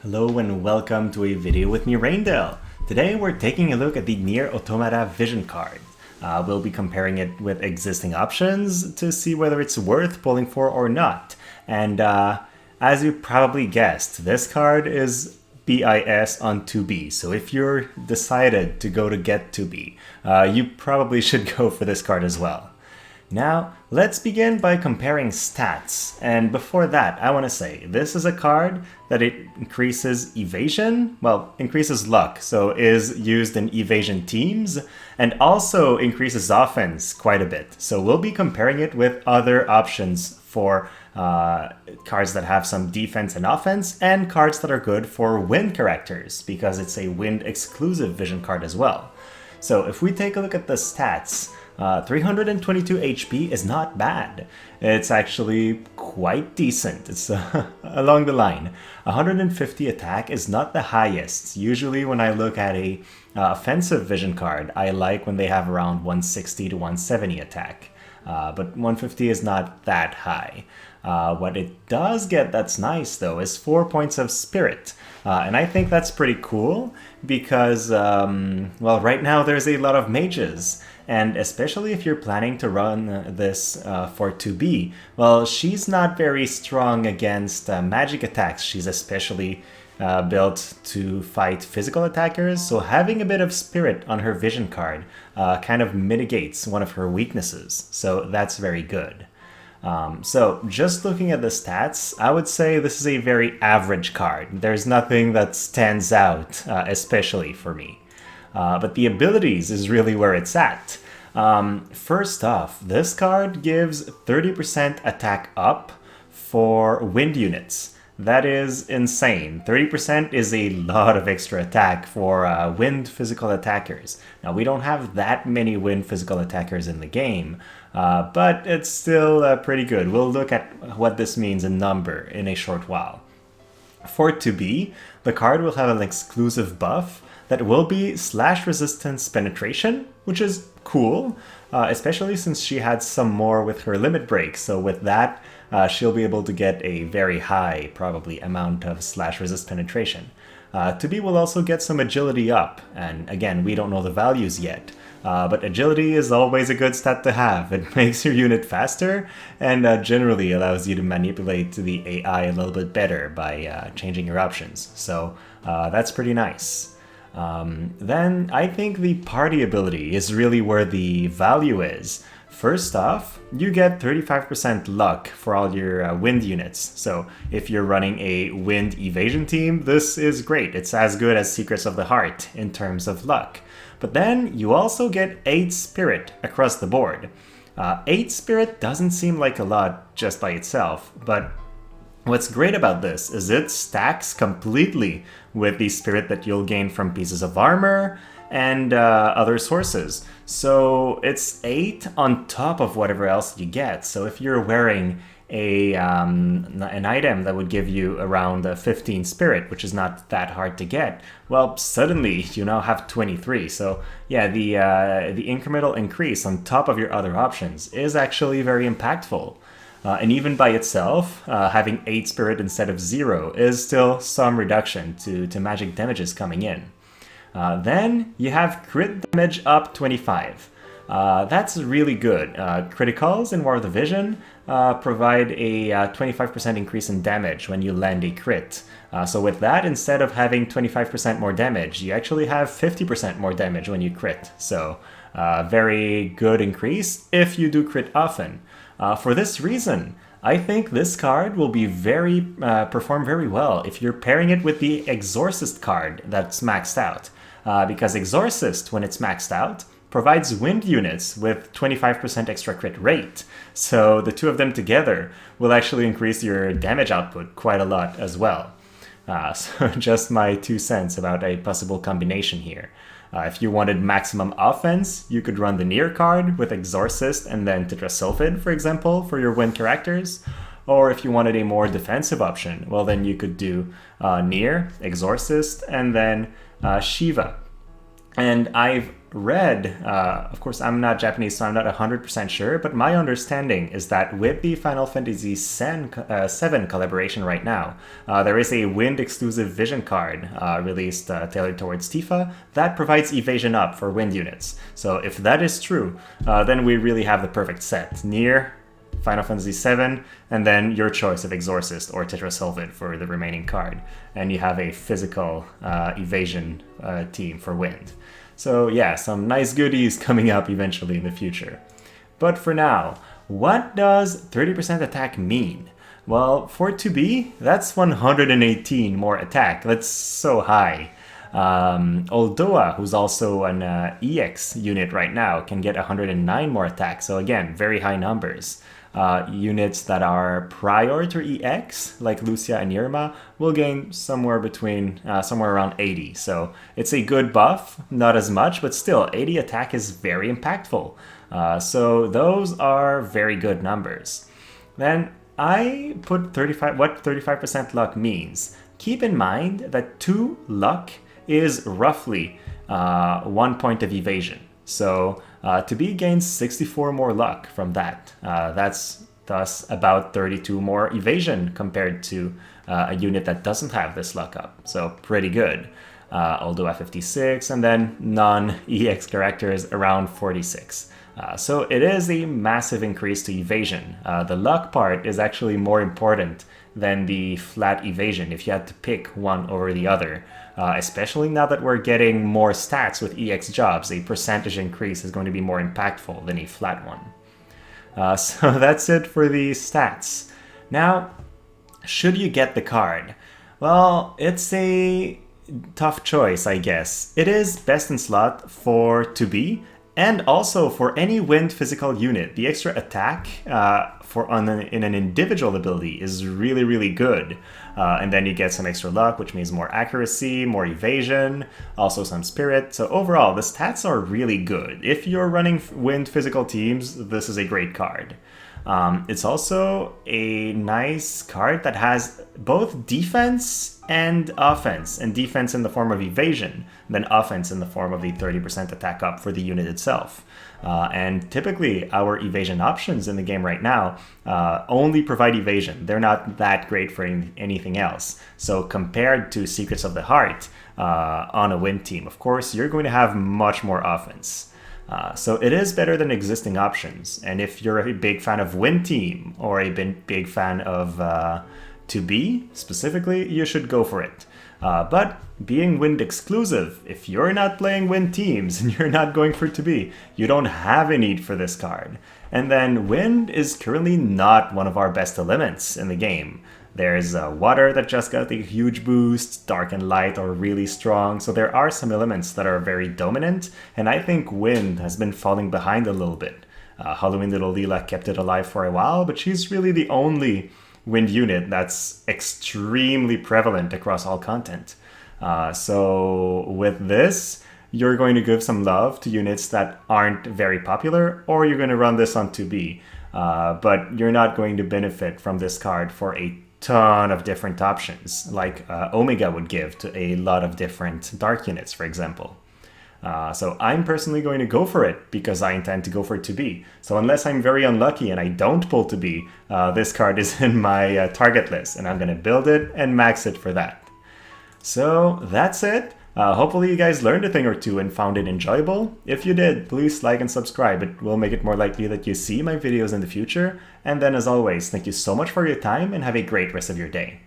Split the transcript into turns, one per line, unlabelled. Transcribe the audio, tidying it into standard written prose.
Hello and welcome to a video with me, Raindale. Today we're taking a look at the NieR Automata vision card. We'll be comparing it with existing options to see whether it's worth pulling for or not. And as you probably guessed, this card is BIS on 2B. So if you're decided to go to get 2B, you probably should go for this card as well. Now, let's begin by comparing stats, and before that, I want to say, this is a card that it increases evasion, well, increases luck, so is used in evasion teams, and also increases offense quite a bit. So we'll be comparing it with other options for cards that have some defense and offense, and cards that are good for wind characters, because it's a wind exclusive vision card as well. So if we take a look at the stats, 322 HP is not bad. It's actually quite decent. It's along the line. 150 attack is not the highest. Usually when I look at a offensive vision card, I like when they have around 160 to 170 attack. But 150 is not that high. What it does get that's nice though is 4 points of spirit. And I think that's pretty cool because, well, right now there's a lot of mages. And especially if you're planning to run this for 2B, well, she's not very strong against magic attacks. She's especially built to fight physical attackers, so having a bit of spirit on her vision card kind of mitigates one of her weaknesses, so that's very good. So just looking at the stats, I would say this is a very average card. There's nothing that stands out, especially for me. But the abilities is really where it's at. First off, this card gives 30% attack up for wind units. That is insane. 30% is a lot of extra attack for wind physical attackers. Now, we don't have that many wind physical attackers in the game, but it's still pretty good. We'll look at what this means in number in a short while. For 2B, the card will have an exclusive buff that will be slash resistance penetration, which is cool, especially since she had some more with her limit break. So with that, she'll be able to get a very high, probably, amount of slash resist penetration. 2B will also get some agility up, and again, we don't know the values yet. But agility is always a good stat to have. It makes your unit faster and generally allows you to manipulate the AI a little bit better by changing your options. So that's pretty nice. Then I think the party ability is really where the value is. First off, you get 35% luck for all your wind units. So if you're running a wind evasion team, this is great. It's as good as Secrets of the Heart in terms of luck. But then you also get 8 spirit across the board. 8 spirit doesn't seem like a lot just by itself, but what's great about this is it stacks completely with the spirit that you'll gain from pieces of armor and other sources. So it's 8 on top of whatever else you get. So if you're wearing an item that would give you around 15 spirit, which is not that hard to get, well, suddenly you now have 23. So yeah, the incremental increase on top of your other options is actually very impactful. And even by itself, having 8 spirit instead of 0 is still some reduction to magic damages coming in. Then you have crit damage up 25. That's really good. Criticals in War of the Vision provide a 25% increase in damage when you land a crit. So with that, instead of having 25% more damage, you actually have 50% more damage when you crit. So very good increase if you do crit often. For this reason, I think this card will be perform very well if you're pairing it with the Exorcist card that's maxed out. Because Exorcist, when it's maxed out, provides wind units with 25% extra crit rate. So the two of them together will actually increase your damage output quite a lot as well. So just my 2 cents about a possible combination here. If you wanted maximum offense, you could run the NieR card with Exorcist and then Tetrasulfid, for example, for your wind characters. Or if you wanted a more defensive option, well then you could do NieR, Exorcist, and then Shiva. And I've read, of course I'm not Japanese, so I'm not 100% sure, but my understanding is that with the Final Fantasy VII collaboration right now, there is a Wind exclusive vision card released tailored towards Tifa that provides evasion up for Wind units. So if that is true, then we really have the perfect set. NieR, Final Fantasy VII, and then your choice of Exorcist or Tetrasolvit for the remaining card. And you have a physical evasion team for Wind. So yeah, some nice goodies coming up eventually in the future. But for now, what does 30% attack mean? Well, for 2B, that's 118 more attack. That's so high. Oldoa, who's also an EX unit right now, can get 109 more attack. So again, very high numbers. Units that are prior to EX, like Lucia and Irma, will gain somewhere around 80. So it's a good buff, not as much, but still 80 attack is very impactful. So those are very good numbers. Then I put 35. What 35% luck means. Keep in mind that 2 luck is roughly 1 point of evasion. So to be gains 64 more luck from that. That's thus about 32 more evasion compared to a unit that doesn't have this luck up. So pretty good. Although at 56, and then non-EX characters around 46. So it is a massive increase to evasion. The luck part is actually more important than the flat evasion if you had to pick one over the other. Especially now that we're getting more stats with EX jobs, a percentage increase is going to be more impactful than a flat one. So that's it for the stats. Now, should you get the card? Well, it's a tough choice, I guess. It is best in slot for 2B, and also for any Wind physical unit. The extra attack in an individual ability is really, really good. And then you get some extra luck, which means more accuracy, more evasion, also some spirit. So overall, the stats are really good. If you're running Wind physical teams, this is a great card. It's also a nice card that has both defense and offense, and defense in the form of evasion, then offense in the form of the 30% attack up for the unit itself. And typically our evasion options in the game right now only provide evasion. They're not that great for anything else. So compared to Secrets of the Heart on a Wind team, of course, you're going to have much more offense. So it is better than existing options. And if you're a big fan of Wind team or a big fan of 2B specifically, you should go for it. But being Wind exclusive, if you're not playing Wind teams and you're not going for 2B, you don't have a need for this card. And then Wind is currently not one of our best elements in the game. There's water that just got a huge boost, dark and light are really strong, so there are some elements that are very dominant, and I think Wind has been falling behind a little bit. Halloween Little Leela kept it alive for a while, but she's really the only Wind unit that's extremely prevalent across all content. So with this, you're going to give some love to units that aren't very popular, or you're going to run this on 2B. But you're not going to benefit from this card for a ton of different options, like Omega would give to a lot of different dark units, for example. So I'm personally going to go for it because I intend to go for 2B. So unless I'm very unlucky and I don't pull 2B, this card is in my target list, and I'm going to build it and max it for that. So that's it. Hopefully you guys learned a thing or two and found it enjoyable. If you did, please like and subscribe. It will make it more likely that you see my videos in the future. And then as always, thank you so much for your time and have a great rest of your day.